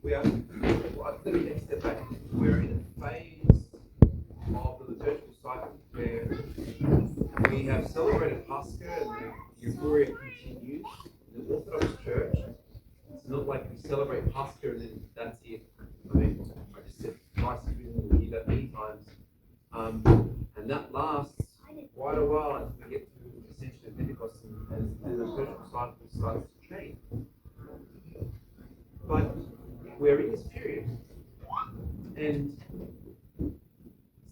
We are, well, let me take a step back. We're in a phase of the liturgical cycle where we have celebrated Pascha and the Euphoria continues. In the Orthodox Church, it's not like we celebrate Pascha and then that's it. I mean, I just said Christ is risen, we'll hear that many times. And that lasts quite a while until we get to the Ascension of Pentecost and the liturgical cycle starts to change. But we're in this period, and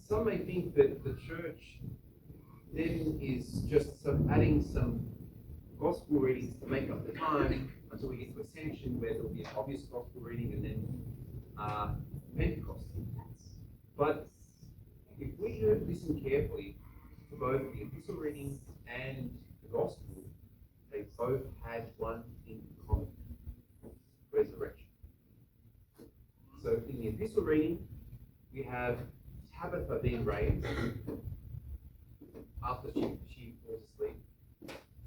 some may think that the church then is just adding some gospel readings to make up the time until we get to Ascension, where there'll be an obvious gospel reading and then Pentecost. But if we listen carefully to both the epistle reading and the gospel, they both had one in common: resurrection. So in the epistle reading, we have Tabitha being raised after she falls asleep.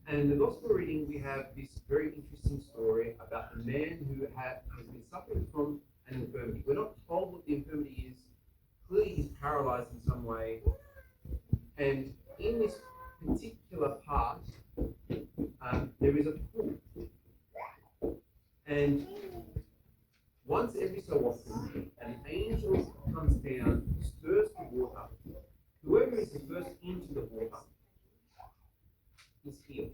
And in the gospel reading, we have this very interesting story about the man who has been suffering from an infirmity. We're not told what the infirmity is. Clearly he's paralyzed in some way. And in this particular part, there is a pool. And once every so often, an angel comes down, stirs the water. Whoever is the first into the water is healed.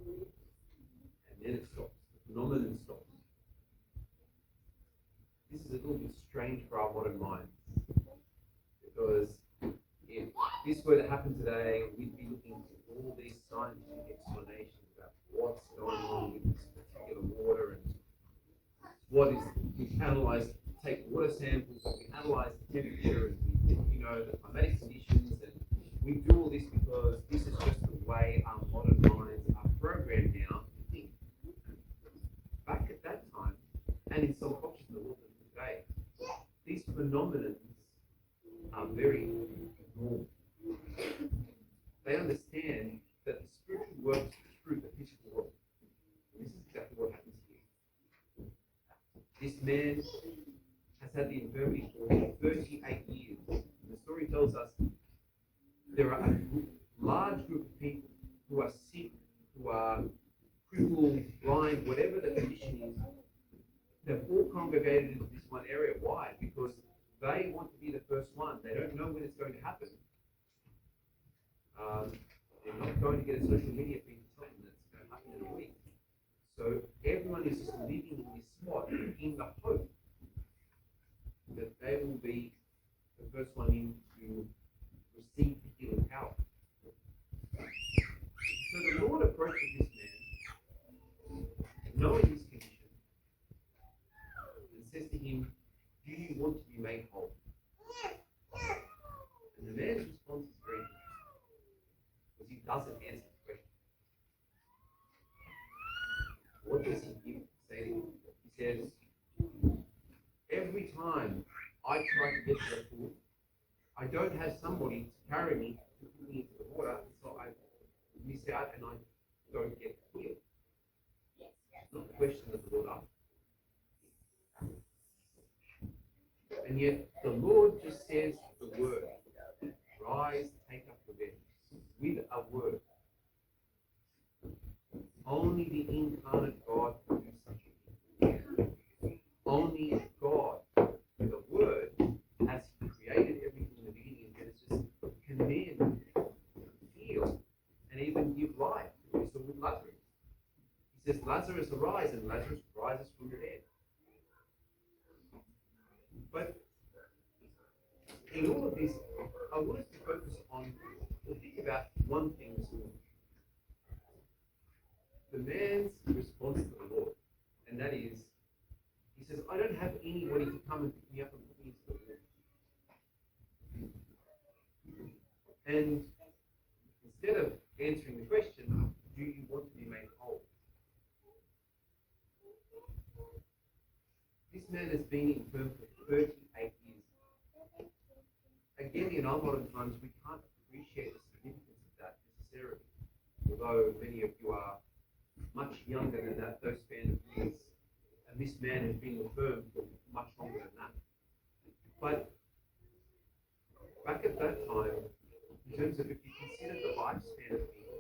And then it stops. The phenomenon stops. This is a little bit strange for our modern minds. Because if this were to happen today, we'd be looking at all these scientific explanations about what's going on with this particular water and what is, we take water samples, and we analyze the temperature, and we, the climatic conditions, and we do all this because this is just the way our modern minds are programmed now to think. Back at that time, and in some cultures in the world today, these phenomena are very normal. They understand that the spiritual works through the physical world. And this is exactly what happens here. This man has had the infirmity for 38 years. The story tells us there are a large group of people who are sick, who are crippled, blind, whatever the condition is. They've all congregated into this one area. Why? Because they want to be the first one. They don't know when it's going to happen. They're not going to get a social media feed to tell them that it's going to happen in a week. So everyone is just living in this spot in the hope that they will be the first one in to receive the healing power. So the Lord approaches this man, knowing his condition, and says to him, "Do you want to be made whole?" And the man's response is very interesting, because he doesn't answer the question. What does he say to him? He says, "Every time I try to get to the pool, I don't have somebody to carry me to put me into the water, so I miss out and I don't get healed." It's not the question that the Lord asked. And yet the Lord just says the word, "Rise, take up your bed," with a word. Only the incarnate God can do such a thing. Only God, with a word, as He created everything in the beginning in Genesis, can then heal and even give life. We saw with Lazarus. He says, "Lazarus, arise," and Lazarus rises from the dead. But in all of this, I want us to focus on, or think about one thing this morning. The man's response to the Lord, and that is, he says, "I don't have anybody to come and pick me up and put me into the water." And instead of answering the question, "Do you want to be made whole?" This man has been infirm for 38 years. Again, in our modern times, we can't appreciate the significance of that necessarily, although many of you are much younger than those span of years. And this man has been infirm for much longer than that. But back at that time, in terms of if you consider the lifespan of people,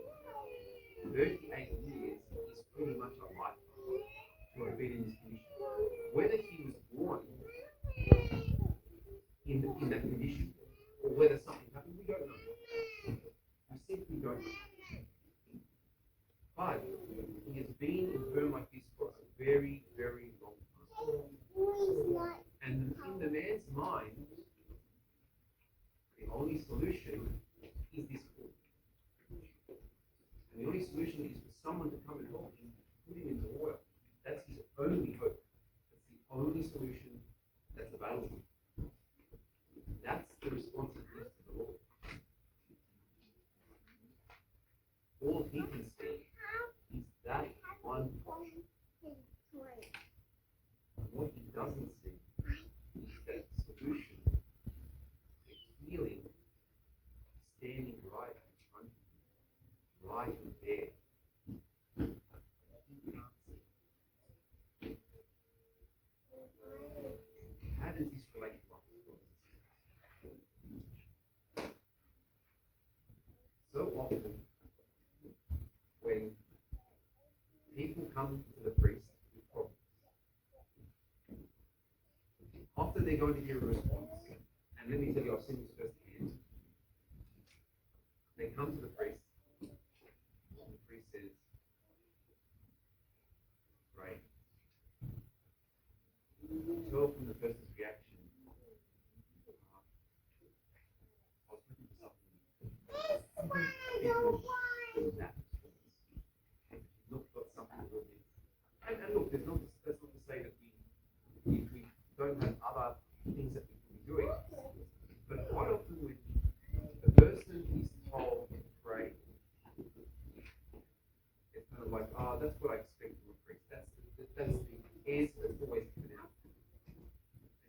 38 years is pretty much a lifetime to have been in this condition. Whether he was born in that condition or whether something happened, we don't know. We simply don't know. But he has been infirm like this for a very, very long time. And in the man's mind, the only solution is this food. And the only solution is for someone to come and help him, put him into oil. That's his only hope. That's the only solution that's available. That's the responsibility of the Lord. All he can see is that one portion. And what he doesn't see is that solution, the healing, standing right in front of him, right there. He can't see. How does this relate to us? So often, when people come to the priest with problems, often they're going to hear a response. And let me tell you, I've seen this firsthand. They come to the priest, and the priest says, "Great." You can tell from the person's reaction, I was looking for something different than that. Not got something to do. And look, that's not to say that we don't have other things that we can be doing. But quite often when the person is told to pray, it's kind of like, oh, that's what I expect from a priest. That's the answer that's always given out.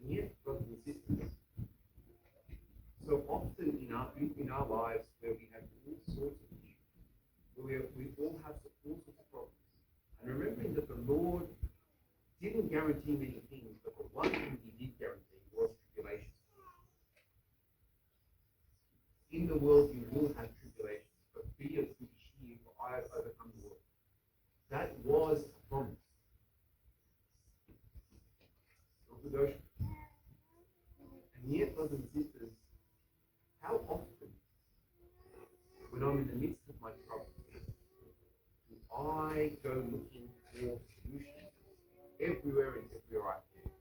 And yet, brothers and sisters, so often in our lives where we have all sorts of issues, where we all have all sorts of problems, and remembering that the Lord didn't guarantee many things, but the one thing he did guarantee was tribulation. In the world you will have tribulation, but be of good cheer, for I have overcome the world. That was a promise. Not negotiable. And yet, brothers and sisters, how often, when I'm in the midst of my trouble, do I go looking for solutions everywhere and everywhere I can?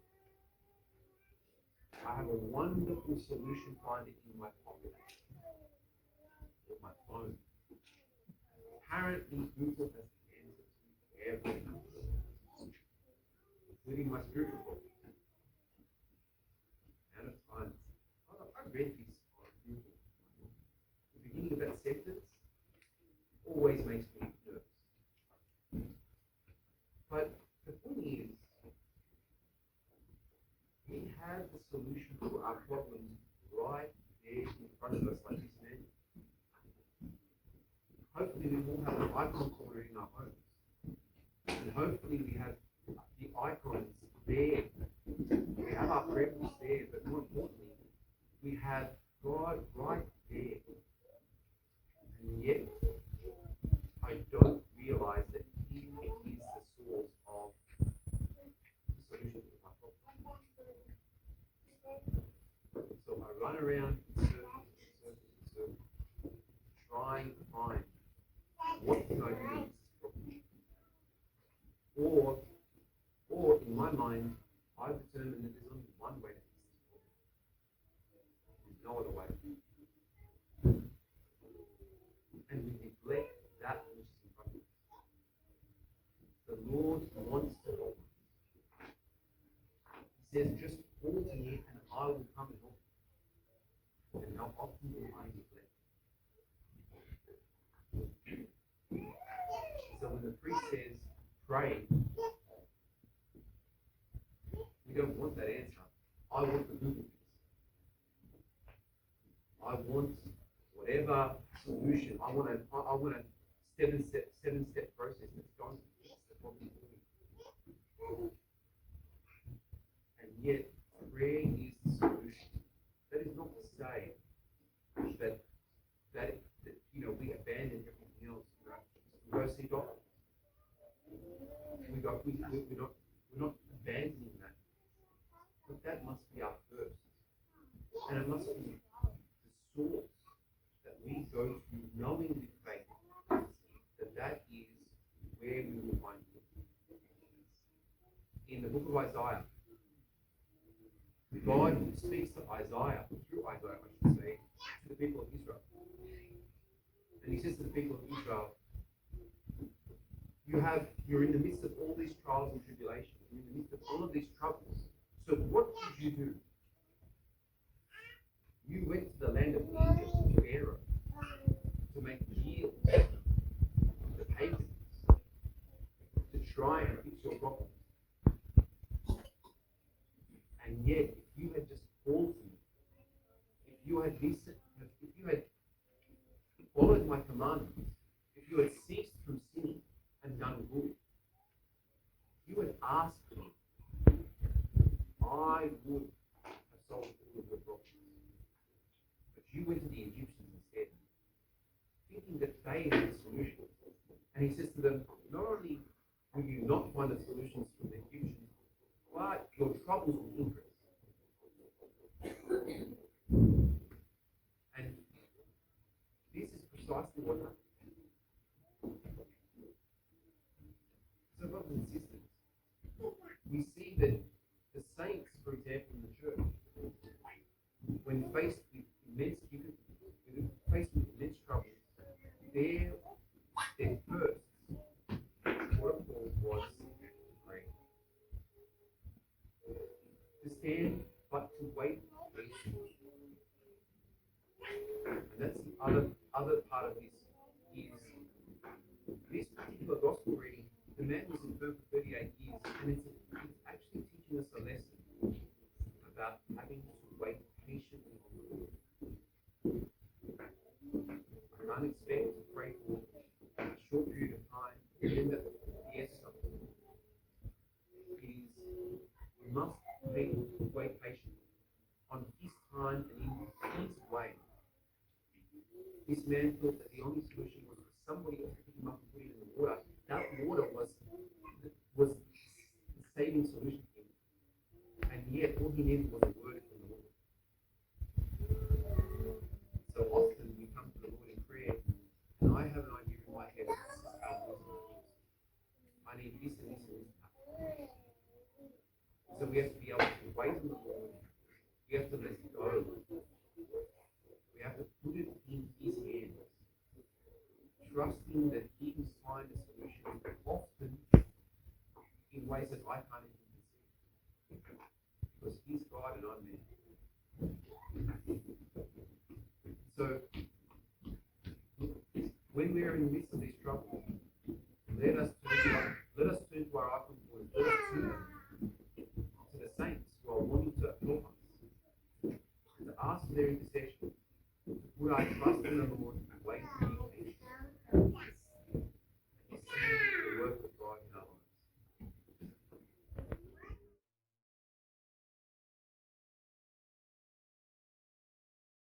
I have a wonderful solution finder in my pocket, or my phone. Apparently, Google has the answer to everything, including my spiritual problem. And at times, I read this on Google. The beginning of that sentence always makes me nervous. But the thing is, we have the solution to our problems right there in front of us, like this man. Hopefully, we all have an icon corner in our homes. And hopefully, we have the icons there. We have our prayer books there, but more importantly, we have God right there. And yet, I don't realize that He is the source of the solution to my problem. So I run around in circles, trying to find what can I do with this problem. Or in my mind, I've determined that there's only one way to fix this problem. There's no other way. And we neglect that which is in front of us. The Lord wants to help us. He says, just call to me and I will come and help you. And how often do I neglect? So when the priest says, pray, we don't want that answer. I want the Google fix. I want whatever solution. I want to seven-step process that's going to fix the problem for you. And yet, prayer is the solution. That is not to say that we abandon everything else. We go see God. We're not abandoning that. But that must be our first. And it must be the source that we go to, knowing with faith that is where we will find it. In the book of Isaiah, God speaks to Isaiah, through Isaiah, I should say, to the people of Israel. And he says to the people of Israel, you're in the midst of all these trials and tribulations, you're in the midst of all of these troubles. So what did you do? You went to the land of Egypt to Pharaoh to make deals with the pagans to try and fix your problems. And yet, if you had just called me, if you had listened, if you had followed my commandments, if you had ceased from sinning and done good, you had asked me, I would have solved all of your problems. But you went to the Egyptians instead, thinking that they had a solution. And he says to them, not only will you not find the solutions from the Egyptians, but your troubles will increase. And this is precisely what happened. So, brothers and sisters, we see that the saints, for example, in the church, when faced with immense troubles, their first protocol was prayer. To stand, but to wait patiently. And that's the other part of this is this particular gospel reading. The man was infirm for 38 years, and it's actually teaching us a lesson about having to wait patiently on the Lord. I can't expect to pray for a short period of time, and then the essence of it is we must wait patiently on his time and in his way. This man thought that the only solution was for somebody else to pick him up and put him in the water. That water was the saving solution for him. And yet all he needed was a word from the Lord. So often we come to the Lord in prayer, and I have an idea in my head of how this is. I need this and this and this to happen. So we have to be able to wait on the Lord. We have to let it go. We have to put it in his hands, trusting that he can find a solution, often in ways that I can't even conceive. Because he's God and I'm man. So, when we are in the midst of these troubles, let us turn to our icon point. Let us turn to the saints who are wanting to help us, and to ask for their intercession, to put our trust in the Lord,